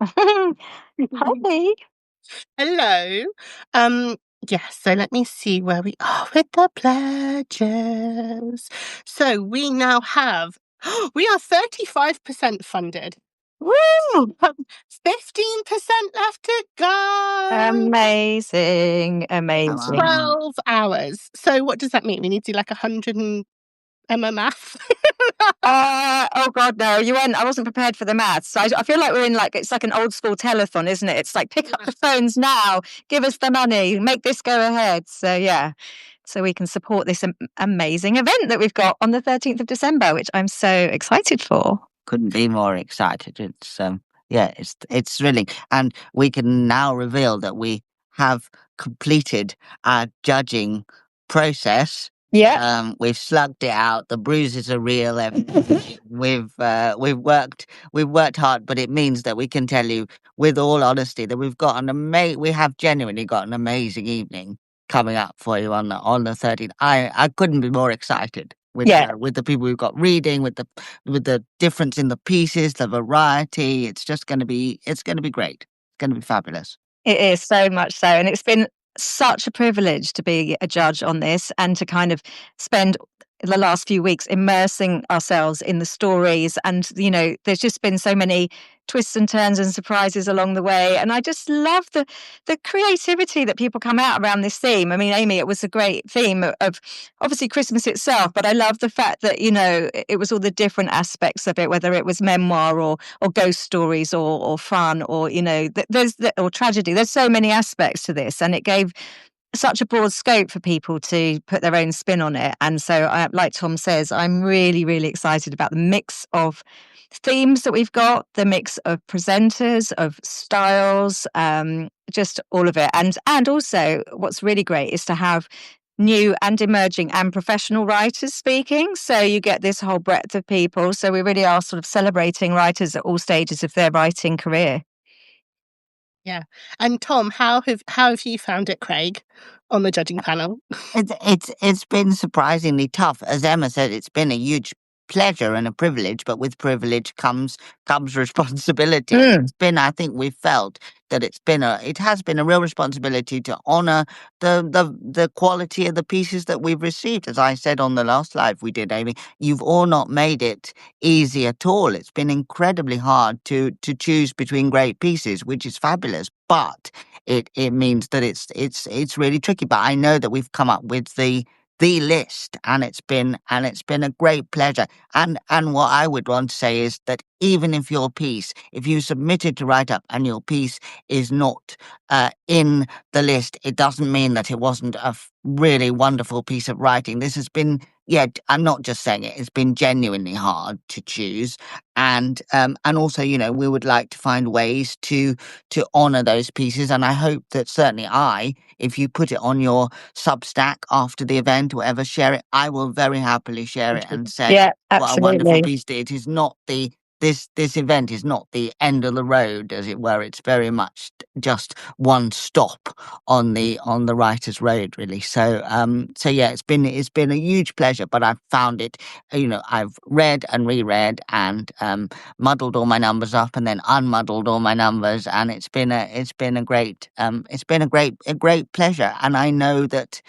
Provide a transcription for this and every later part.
Hi. Hello. Um, yes, so let me see where we are with the pledges. So we now have, we are 35% funded. Woo! 15% left to go. Amazing. Come Amazing. on. 12 hours. So what does that mean? We need to do like 100 and Emma math. Oh God, no, you weren't. I wasn't prepared for the maths. I feel like we're in it's like an old school telethon, isn't it? It's like, pick up the phones now, give us the money, make this go ahead. So yeah, so we can support this amazing event that we've got on the 13th of December, which I'm so excited for. Couldn't be more excited. It's thrilling, and we can now reveal that we have completed our judging process. Yeah. We've slugged it out. The bruises are real. We've worked hard, but it means that we can tell you with all honesty that we have genuinely got an amazing evening coming up for you on the 13th. I couldn't be more excited Yeah. with the people we've got reading, with the difference in the pieces, the variety. It's going to be great. It's going to be fabulous. It is so much so. And it's been such a privilege to be a judge on this and to kind of spend the last few weeks immersing ourselves in the stories. And, there's just been so many twists and turns and surprises along the way. And I just love the creativity that people come out around this theme. I mean, Amy, it was a great theme of obviously Christmas itself, but I love the fact that, it was all the different aspects of it, whether it was memoir or ghost stories or fun or, or tragedy. There's so many aspects to this, and it gave such a broad scope for people to put their own spin on it. And so, like Tom says, I'm really, really excited about the mix of themes that we've got, the mix of presenters, of styles, just all of it. And also, what's really great is to have new and emerging and professional writers speaking. So you get this whole breadth of people. So we really are sort of celebrating writers at all stages of their writing career. Yeah. And Tom, how have you found it, Craig, on the judging panel? It's been surprisingly tough. As Emma said, it's been a huge pleasure and a privilege, but with privilege comes responsibility. It's been, I think we've felt that it has been a real responsibility to honor the quality of the pieces that we've received. As I said on the last live we did, Amy, you've all not made it easy at all. It's been incredibly hard to choose between great pieces, which is fabulous, but it means that it's really tricky. But I know that we've come up with the list, and it's been a great pleasure. And what I would want to say is that even if you submitted to write up and your piece is not in the list, it doesn't mean that it wasn't a really wonderful piece of writing. This has been, I'm not just saying it, it's been genuinely hard to choose. And also, we would like to find ways to honor those pieces. And I hope that certainly if you put it on your Substack after the event or ever share it, I will very happily share it and say, Yeah, what a wonderful absolutely. piece. It is not this event is not the end of the road, as it were. It's very much just one stop on the writer's road, really. So yeah, it's been a huge pleasure. But I've found it, I've read and reread and muddled all my numbers up and then unmuddled all my numbers, and it's been a great pleasure. And I know that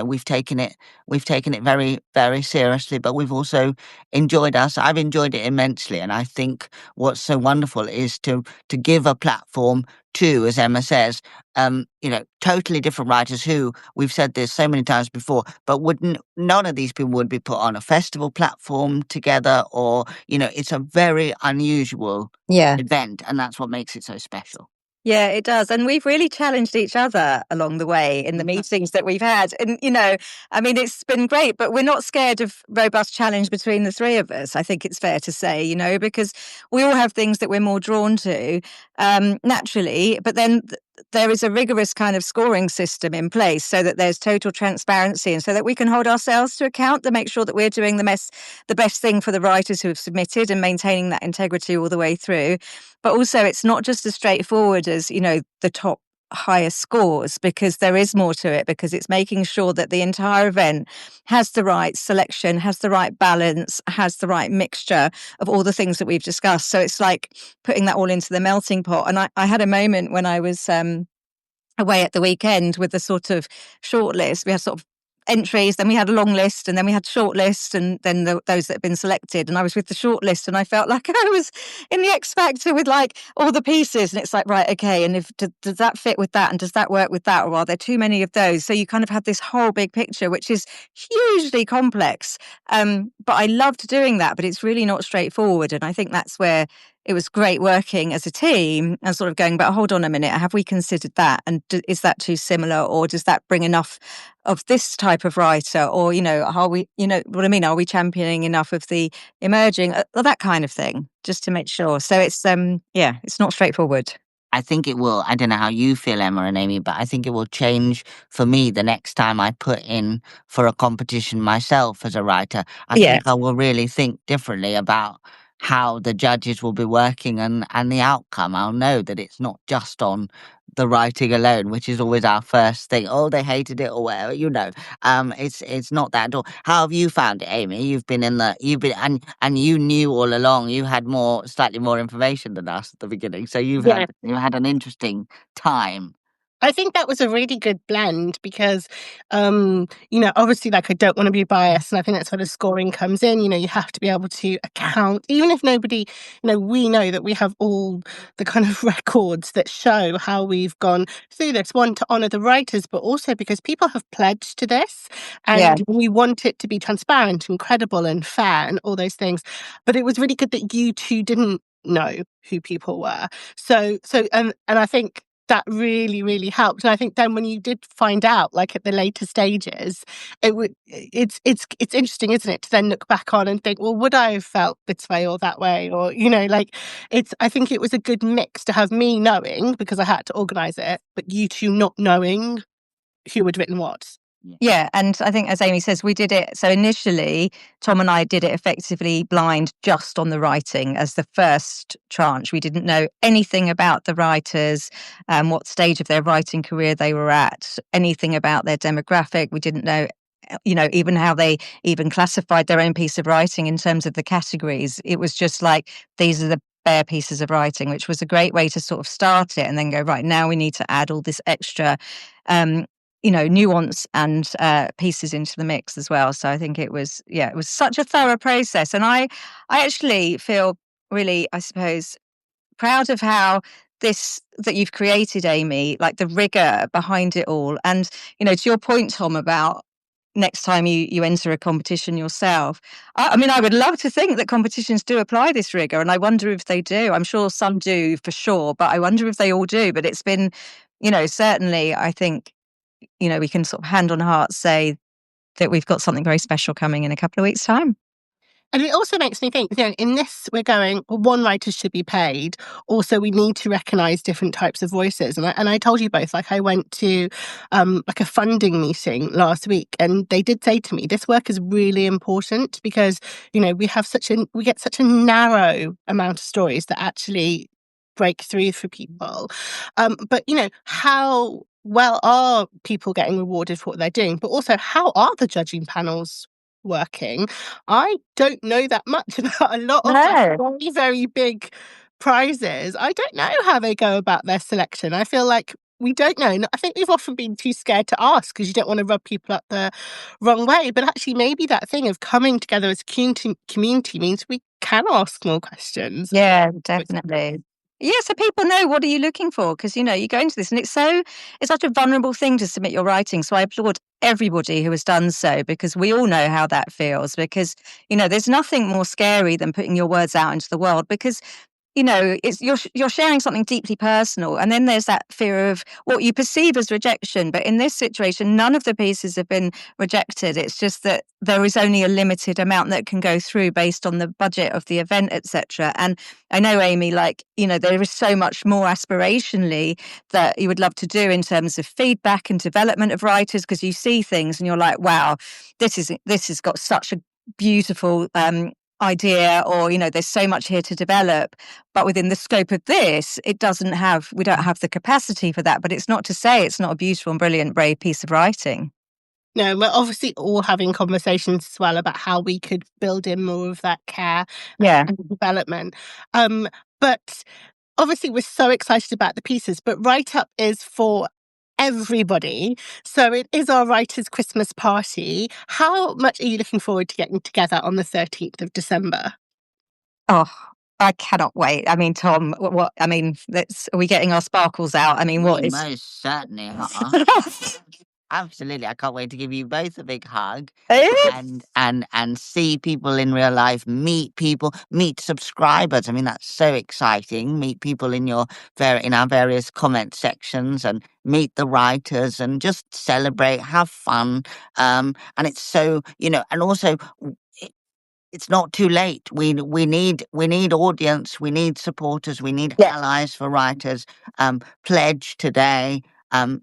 we've taken it very, very seriously, but we've also I've enjoyed it immensely. And I think what's so wonderful is to give a platform to, as Emma says, totally different writers who, we've said this so many times before, but none of these people would be put on a festival platform together, or, it's a very unusual event, and that's what makes it so special. Yeah, it does. And we've really challenged each other along the way in the meetings that we've had. And, I mean, it's been great, but we're not scared of robust challenge between the three of us. I think it's fair to say, because we all have things that we're more drawn to naturally. But then there is a rigorous kind of scoring system in place so that there's total transparency and so that we can hold ourselves to account to make sure that we're doing the best thing for the writers who have submitted and maintaining that integrity all the way through. But also, it's not just as straightforward as, the top higher scores, because there is more to it, because it's making sure that the entire event has the right selection, has the right balance, has the right mixture of all the things that we've discussed. So it's like putting that all into the melting pot. And I had a moment when I was away at the weekend with the sort of short list. We had sort of entries, then we had a long list, and then we had short list, and then those that had been selected. And I was with the short list, and I felt like I was in the X Factor with like all the pieces. And it's like, right, okay, and if does that fit with that, and does that work with that, or are there too many of those? So you kind of had this whole big picture, which is hugely complex. But I loved doing that, but it's really not straightforward. And I think that's where it was great working as a team and sort of going, but hold on a minute, have we considered that? And is that too similar? Or does that bring enough of this type of writer? Or, are we, what I mean? Are we championing enough of the emerging, that kind of thing, just to make sure. So it's, it's not straightforward. I think it will. I don't know how you feel, Emma and Amy, but I think it will change for me the next time I put in for a competition myself as a writer. I think I will really think differently about how the judges will be working and the outcome. I'll know that it's not just on the writing alone, which is always our first thing. Oh, they hated it or whatever, it's not that at all. How have you found it, Amy? You've been and you knew all along. You had slightly more information than us at the beginning, so you had an interesting time. I think that was a really good blend because, obviously, like, I don't want to be biased. And I think that's where the scoring comes in. You have to be able to account, even if nobody, we know that we have all the kind of records that show how we've gone through this. One, to honour the writers, but also because people have pledged to this. And we want it to be transparent and credible and fair and all those things. But it was really good that you two didn't know who people were. And I think that really, really helped. And I think then when you did find out, like at the later stages, it's interesting, isn't it, to then look back on and think, well, would I have felt this way or that way? Or, I think it was a good mix to have me knowing, because I had to organise it, but you two not knowing who had written what. Yeah, and I think, as Amy says, we did it. So initially, Tom and I did it effectively blind, just on the writing as the first tranche. We didn't know anything about the writers, what stage of their writing career they were at, anything about their demographic. We didn't know, even how they even classified their own piece of writing in terms of the categories. It was just like, these are the bare pieces of writing, which was a great way to sort of start it and then go, right, now we need to add all this extra nuance and pieces into the mix as well. So I think it was such a thorough process. And I actually feel really, I suppose, proud of how that you've created, Amy, like the rigor behind it all. And, to your point, Tom, about next time you enter a competition yourself. I mean, I would love to think that competitions do apply this rigor, and I wonder if they do. I'm sure some do for sure, but I wonder if they all do. But it's been, certainly, I think, we can sort of hand on heart say that we've got something very special coming in a couple of weeks' time. And it also makes me think, in this, we're going, well, one writer should be paid. Also, we need to recognise different types of voices. And I told you both, like, I went to like a funding meeting last week, and they did say to me, this work is really important because, we get such a narrow amount of stories that actually break through for people. But, how well are people getting rewarded for what they're doing? But also, how are the judging panels working? I don't know that much about a lot of very, very big prizes. I don't know how they go about their selection. I feel like we don't know. And I think we've often been too scared to ask because you don't want to rub people up the wrong way. But actually, maybe that thing of coming together as a community means we can ask more questions. Yeah, definitely. Yeah, so people know, what are you looking for? Because, you go into this and it's such a vulnerable thing to submit your writing. So I applaud everybody who has done so, because we all know how that feels. Because, there's nothing more scary than putting your words out into the world, because it's you're sharing something deeply personal, and then there's that fear of what you perceive as rejection. But in this situation, none of the pieces have been rejected. It's just that there is only a limited amount that can go through based on the budget of the event, etc. And I know, Amy, there is so much more aspirationally that you would love to do in terms of feedback and development of writers, because you see things and you're like, wow, this has got such a beautiful idea, or there's so much here to develop, but within the scope of this, we don't have the capacity for that. But it's not to say it's not a beautiful and brilliant, brave piece of writing. No, we're obviously all having conversations as well about how we could build in more of that care and development. But obviously we're so excited about the pieces, but Write Up is for everybody. So it is our writers' Christmas party. How much are you looking forward to getting together on the 13th of December? Oh, I cannot wait. I mean, Tom, are we getting our sparkles out? I mean, what We is... most certainly are. Absolutely. I can't wait to give you both a big hug and see people in real life, meet people, meet subscribers. I mean, that's so exciting. Meet people in our various comment sections and meet the writers and just celebrate, have fun. And it's so, and also it's not too late. We need audience, we need supporters, we need allies for writers. Pledge today.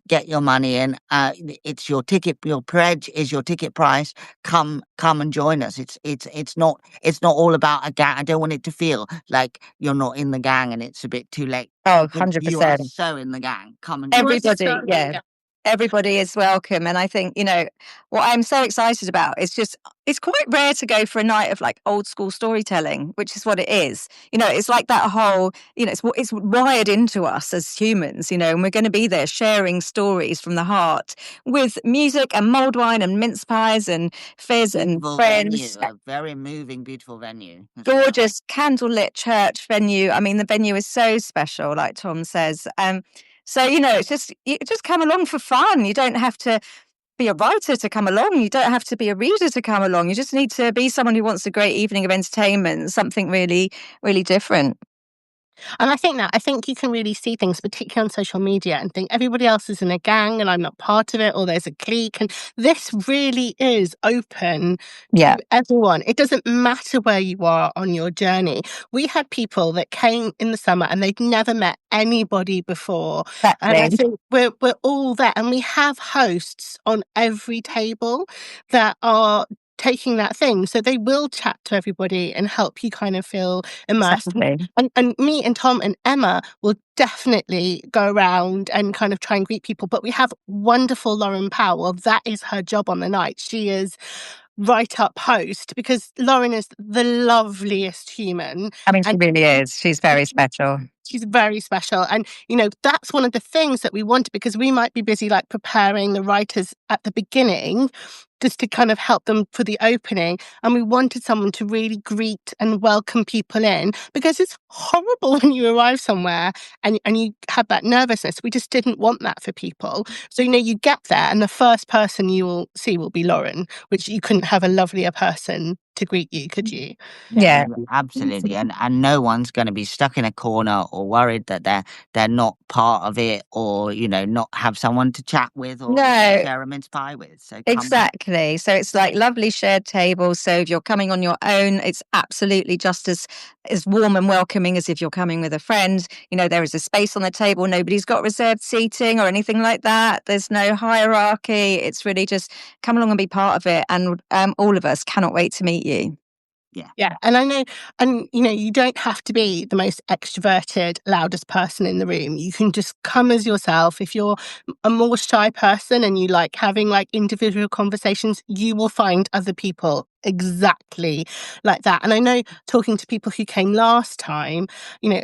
Get your money in. It's your ticket. Your pledge is your ticket price. Come and join us. It's not all about a gang. I don't want it to feel like you're not in the gang and it's a bit too late. Oh, You are 100%. so in the gang. Come and join us. Everybody, everybody is welcome. And I think, what I'm so excited about is it's quite rare to go for a night of like old school storytelling, which is what it is. It's like that whole, it's wired into us as humans, and we're going to be there sharing stories from the heart with music and mulled wine and mince pies and fizz and friends. Venue, a very moving, beautiful venue. Gorgeous candlelit church venue. I mean, the venue is so special, like Tom says. So, it's just come along for fun. You don't have to be a writer to come along. You don't have to be a reader to come along. You just need to be someone who wants a great evening of entertainment, something really, really different. And I think you can really see things, particularly on social media, and think everybody else is in a gang and I'm not part of it, or there's a clique. And this really is open to everyone. It doesn't matter where you are on your journey. We had people that came in the summer and they'd never met anybody before. And I think we're all there. And we have hosts on every table that are taking that thing. So they will chat to everybody and help you kind of feel immersed. And me and Tom and Emma will definitely go around and kind of try and greet people. But we have wonderful Lauren Powell. That is her job on the night. She is Write Up host, because Lauren is the loveliest human. I mean, she really is. She's very special. She's very special. And, that's one of the things that we wanted, because we might be busy like preparing the writers at the beginning just to kind of help them for the opening. And we wanted someone to really greet and welcome people in, because it's horrible when you arrive somewhere and you have that nervousness. We just didn't want that for people. So, you get there and the first person you will see will be Lauren, which you couldn't have a lovelier person to greet you, could you? Yeah, absolutely. And no one's going to be stuck in a corner or worried that they're not part of it, or not have someone to chat with or share a mince pie with. So exactly. So it's like lovely shared tables. So if you're coming on your own, it's absolutely just as warm and welcoming as if you're coming with a friend. There is a space on the table. Nobody's got reserved seating or anything like that. There's no hierarchy. It's really just come along and be part of it. And all of us cannot wait to meet you. Yeah. And I know, and you don't have to be the most extroverted, loudest person in the room. You can just come as yourself. If you're a more shy person and you like having like individual conversations, you will find other people exactly like that. And I know, talking to people who came last time,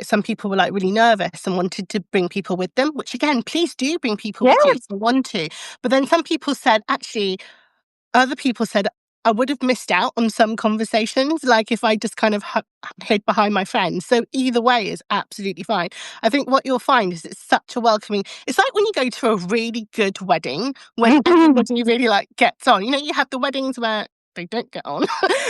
some people were like really nervous and wanted to bring people with them, which again, please do bring people with you if you want to. But then some people said, other people said, I would have missed out on some conversations, like if I just kind of hid behind my friends. So either way is absolutely fine. I think what you'll find is it's such a welcoming. It's like when you go to a really good wedding, when everybody really like gets on. You have the weddings where they don't get on.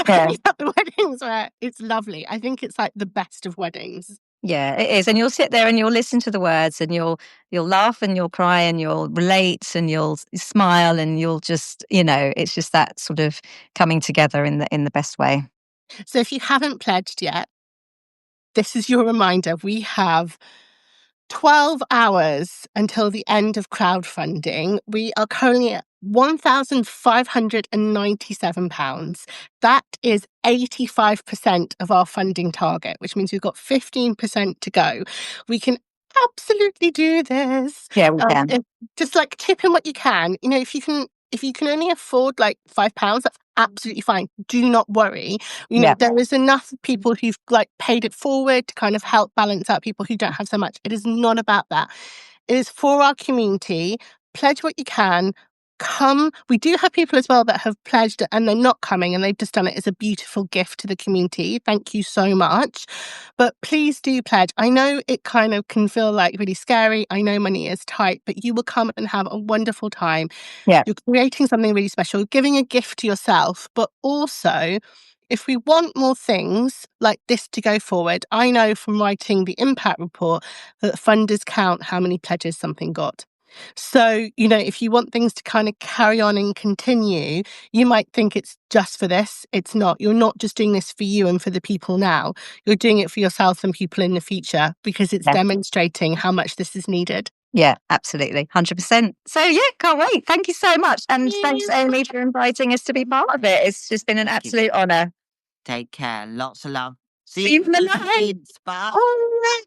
And you have the weddings where it's lovely. I think it's like the best of weddings. Yeah, it is. And you'll sit there and you'll listen to the words and you'll laugh and you'll cry and you'll relate and you'll smile and you'll just, it's just that sort of coming together in the best way. So if you haven't pledged yet, this is your reminder. We have 12 hours until the end of crowdfunding. We are currently at £1,597. That is 85% of our funding target, which means we've got 15% to go. We can absolutely do this. Yeah, we can. Just like tip in what you can. You know, if you can only afford like £5, that's absolutely fine. Do not worry. You know, there is enough people who've like paid it forward to kind of help balance out people who don't have so much. It is not about that. It is for our community. Pledge what you can. Come. We do have people as well that have pledged and they're not coming and they've just done it as a beautiful gift to the community. Thank you so much. But please do pledge. I know it kind of can feel like really scary. I know money is tight, but you will come and have a wonderful time. Yeah. You're creating something really special, giving a gift to yourself, but also if we want more things like this to go forward, I know from writing the impact report that funders count how many pledges something got. So, you know, if you want things to kind of carry on and continue, you might think it's just for this. It's not. You're not just doing this for you and for the people now. You're doing it for yourself and people in the future because it's demonstrating how much this is needed. Yeah, absolutely. 100%. So yeah, can't wait. Thank you so much. And thanks, Amy, for inviting us to be part of it. It's just been an absolute honour. Take care. Lots of love. See you for the night. Bye. All right.